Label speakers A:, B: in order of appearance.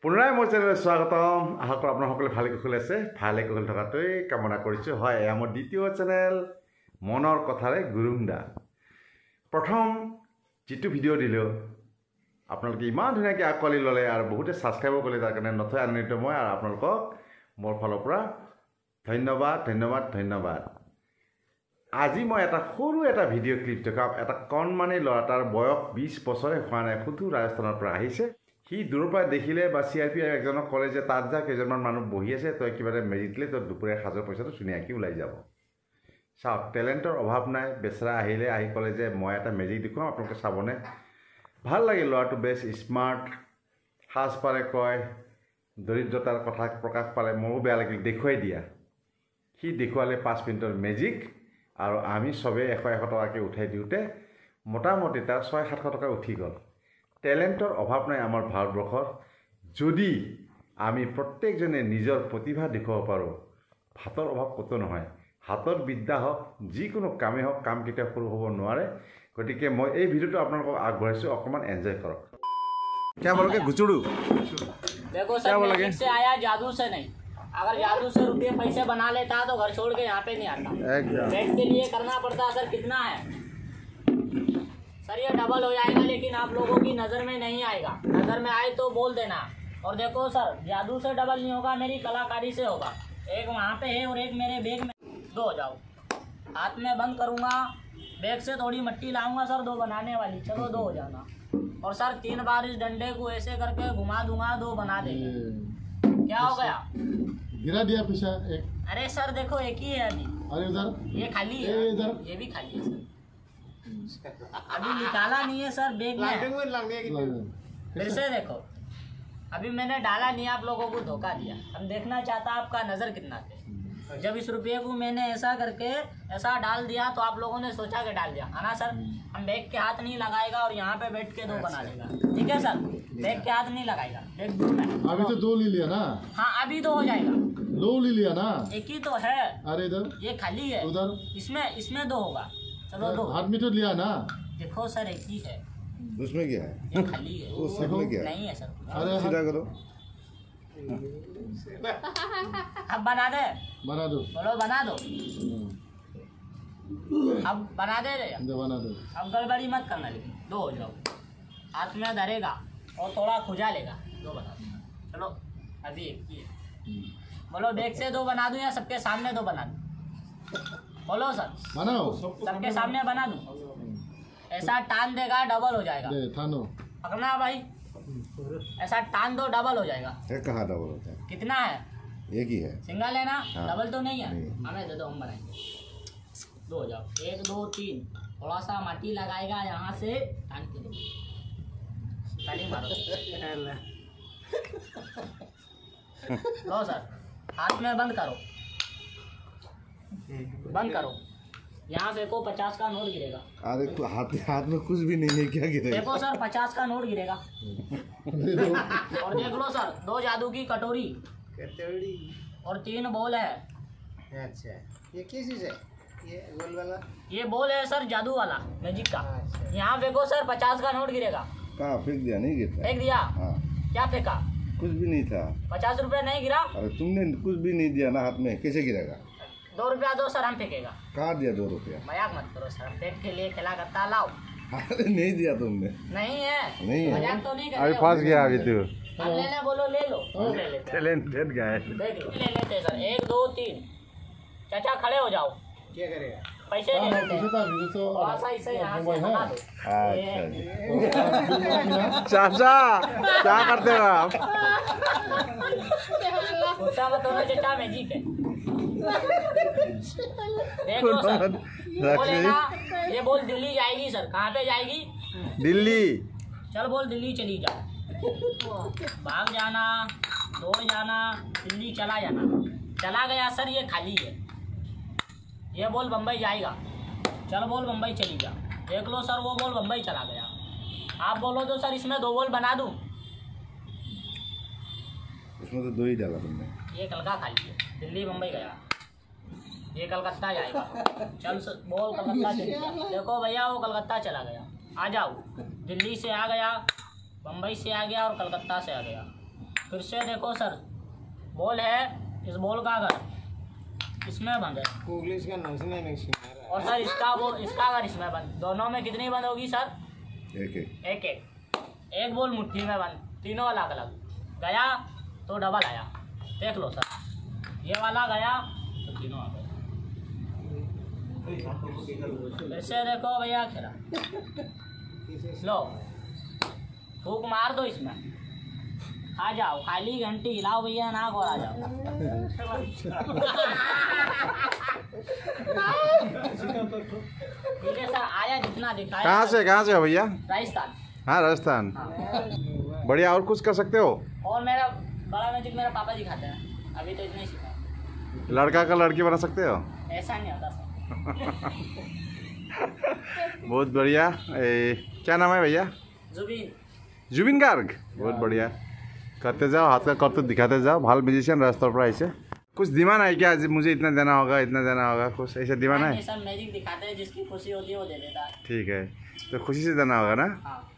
A: পুনরায় মোৰ চেনেলত স্বাগতম। আশা কৰোঁ আপোনাৰ সকলোৱে ভালে কুশলে আছে, ভালে কুশলে থকাটোৱেই কামনা কৰিছোঁ। হয়, এয়া মোৰ দ্বিতীয় চেনেল মনৰ কথাৰে গুৰুংদা। প্ৰথম যিটো ভিডিঅ' দিলোঁ আপোনালোকে ইমান ধুনীয়াকৈ আঁকোৱালি ল'লে আৰু বহুতে ছাবস্ক্ৰাইবো কৰিলে, তাৰ কাৰণে নথৈ আনন্দিত মই। আৰু আপোনালোকক মোৰ ফালৰ পৰা ধন্যবাদ ধন্যবাদ ধন্যবাদ। আজি মই সৰু এটা ভিডিঅ' ক্লিপ দেখাম। এটা কণমানি ল'ৰা, তাৰ বয়স 20 বছৰে হোৱা নাই, সুদূৰ ৰাজস্থানৰ পৰা আহিছে। সি দূৰৰ পৰা দেখিলে বা CRP একজনক ক'লে যে তাত যা, কেইজনমান মানুহ বহি আছে, তই কিবা এটা মেজি দিলে তোৰ দুপৰীয়া সাজৰ পইচাটো ধুনীয়াকৈ ওলাই যাব। চাওক, টেলেণ্টৰ অভাৱ নাই। বেচেৰা আহিলে, আহি ক'লে যে মই এটা মেজিক দেখুৱাম, আপোনালোকে চাবনে? ভাল লাগে, ল'ৰাটো বেছ স্মাৰ্ট, সাজ পাৰে কয়, দৰিদ্ৰতাৰ কথা প্ৰকাশ পালে। মোৰো বেয়া লাগিল, দেখুৱাই দিয়া। সি দেখুৱালে 5 মিনিটৰ মেজিক, আৰু আমি চবেই 100 টকাকৈ উঠাই দিওঁতে মোটামুটি তাৰ 600-700 টকা উঠি গ'ল। টেলেণ্টৰ অভাৱ নাই আমাৰ ভাৰতবৰ্ষত। যদি আমি প্ৰত্যেকজনে নিজৰ প্ৰতিভা দেখুৱাব পাৰোঁ, ভাতৰ অভাৱ ক'তো নহয়। হাতৰ বিদ্যা হওক, যিকোনো কামেই হওক, কাম কেতিয়াও সৰু হ'ব নোৱাৰে। গতিকে মই এই ভিডিঅ'টো আপোনালোকক আগবঢ়াইছোঁ, অকণমান এনজয় কৰক। क्या बोलोगे? गुचड़ू
B: देखो सर, मैजिक से आया, जादू से नहीं। अगर जादू से रुपये पैसे बना लेता तो घर छोड़ के यहाँ पे नहीं आता। पेट के लिए करना पड़ता सर। कितना है सर? ये डबल हो जाएगा, लेकिन आप लोगों की नज़र में नहीं आएगा। नज़र में आए तो बोल देना। और देखो सर, जादू से डबल नहीं होगा, मेरी कलाकारी से होगा। एक वहाँ पे है और एक मेरे बैग में। 2 हो जाओ। हाथ में बंद करूँगा, बैग से थोड़ी मिट्टी लाऊंगा सर, 2 बनाने वाली। चलो 2 हो जाना। और सर 3 बार इस डंडे को ऐसे करके घुमा दूंगा, 2 बना देंगे। क्या हो गया?
C: गिरा दिया पीछा एक।
B: अरे सर देखो, एक ही है अभी।
C: अरे उधर
B: ये खाली है,
C: इधर
B: ये भी खाली है सर। अभी निकाला नहीं है सर बैग में। फिर से देखो, अभी मैंने डाला नहीं, आप लोगों को धोखा दिया। हम देखना चाहता आपका नज़र कितना थे। जब इस रुपये को मैंने ऐसा करके ऐसा डाल दिया तो आप लोगों ने सोचा कि डाल दिया, है ना सर? हम बैग के हाथ नहीं लगाएगा और यहाँ पे बैठ के 2 बना लेगा, ठीक है सर? बैग के हाथ नहीं लगाएगा, बैग दूर में।
C: अभी तो 2 ले लिया ना।
B: हाँ, अभी 2 हो जाएगा।
C: 2 ले लिया ना,
B: एक ही तो है।
C: अरे इधर
B: ये खाली है,
C: उधर
B: इसमें 2 होगा। चलो 2
C: हाथ में तो लिया ना।
B: देखो सर, एक ही है,
A: उसमें क्या है?
B: ये खाली है।
A: उसमें क्या है?
B: नहीं है सर।
C: अरे
A: सीधा करो।
B: अब बना दे,
C: बना दो,
B: बोलो बना दो। अब बना दे रे।
C: बना दो।
B: अब गड़बड़ी मत करना, लेकिन 2 हो जाओ। हाथ में धरेगा और थोड़ा खुजा लेगा, 2 बना दो। चलो अभी एक ही है। बोलो बैग से 2 बना दूं या सबके सामने 2 बना दूं? बोलो सर,
C: बनाओ।
B: सबके सामने बना दूं? ऐसा टान देगा, डबल हो जाएगा।
C: थानो
B: पकड़ना भाई, ऐसा टान दो, डबल हो जाएगा।
A: कहाँ डबल होता है?
B: कितना है?
A: एक ही है।
B: सिंगल है ना?
A: हाँ।
B: डबल तो नहीं है।
A: नहीं।
B: हमें दे दो, हम बनाएंगे। 2 हो जाओ। 1 2 3। थोड़ा सा माटी लगाएगा यहाँ से, टान के दो, ताली मारो। लो सर, हाथ में बंद करो, बंद करो। यहाँ देखो 50 का नोट गिरेगा।
A: अरे हाथ में कुछ भी नहीं है, क्या गिरेगा?
B: देखो सर, 50 का नोट गिरेगा। और देख लो सर, 2 जादू की कटोरी और 3 बॉल है।
D: अच्छा, ये किस चीज़ है? ये गोल वाला?
B: ये बॉल है सर, जादू वाला, मैजिक का। यहाँ देखो सर, 50 का नोट गिरेगा।
A: कहाँ फेंक दिया? नहीं गिरता।
B: फेंक दिया?
A: हाँ,
B: क्या फेंका?
A: कुछ भी नहीं था।
B: 50 रुपये नहीं गिरा?
A: अरे तुमने कुछ भी नहीं दिया ना हाथ में, कैसे गिरेगा?
B: 2 रुपया दो सर, हम फेंकेगा।
A: कहाँ दिया 2 रुपया?
B: मजाक मत करो सर, पेट के लिए खिला करता लाओ।
A: अरे नहीं दिया तुमने।
B: नहीं है,
A: नहीं है।
B: मजाक तो नहीं कर
A: अभी
B: रहे हो।
A: फंस गया अभी तू।
B: अब लेने बोलो, ले लो। ले लेते हैं।
A: Talented guy.
B: देख लो, ले लेते हैं सर। 1 2 3। चाचा खड़े हो जाओ,
D: क्या करेगा?
B: पैसे ले लेते हैं। थोड़ा सा इसे यहाँ से हटा दो।
A: चाचा क्या करते हो आप?
B: गुस्सा मत होना चाचा, मैजिक है। देख लो सर, बोल है ना, ये बोल दिल्ली जाएगी सर। कहाँ पे जाएगी?
A: दिल्ली।
B: चल बोल, दिल्ली चली जाओ। भाग जाना, दौड़ जाना, दिल्ली चला जाना। चला गया सर, ये खाली है। ये बोल बम्बई जाएगा। चल बोल, बम्बई चली जा। देख लो सर, वो बोल बम्बई चला गया। आप बोलो तो सर, इसमें 2 बॉल बना दूं?
A: उसमें तो 2 ही डाला तुमने।
B: ये कल का खाली है, दिल्ली बम्बई गया। ये कलकत्ता जाएगा। चल बोल, कलकत्ता चली जा। देखो भैया, वो कलकत्ता चला गया। आ जाओ, दिल्ली से आ गया, बम्बई से आ गया और कलकत्ता से आ गया। फिर से देखो सर, बॉल है, इस बॉल का अगर इसमें बंद है और सर इसका अगर इसमें बंद, दोनों में कितनी बंद होगी सर?
A: एक
B: एक बॉल मुट्ठी में बंद, तीनों अलग अलग गया तो डबल आया। देख लो सर, ये वाला गया तो तीनों आ गए। ऐसे देखो भैया खेला, लो फूक मार दो इसमें, आ जाओ, खाली घंटी हिलाओ भैया, नाक और आ जाओ। ठीक है सर, आया जितना दिखाया।
A: कहाँ से हो भैया?
B: राजस्थान।
A: हाँ, राजस्थान। बढ़िया। और कुछ कर सकते हो?
B: और मेरा बड़ा मैजिक मेरा पापा जी खाते हैं, अभी तो इतना ही सीखा।
A: लड़का का लड़की बना सकते हो?
B: ऐसा नहीं होता सर।
A: बहुत बढ़िया। क्या नाम है भैया? जुबिन गार्ग। बहुत बढ़िया, करते जाओ, हाथ का करते दिखाते जाओ। भाल म्यूजिशियन रास्ता पर ऐसे कुछ दीवाना है क्या? मुझे इतना देना होगा, इतना देना होगा, कुछ ऐसा दीवाना है?
B: सर मैजिक दिखाते हैं, जिसकी खुशी होती है वो दे देता है।
A: ठीक है, तो खुशी से देना होगा ना?
B: हाँ।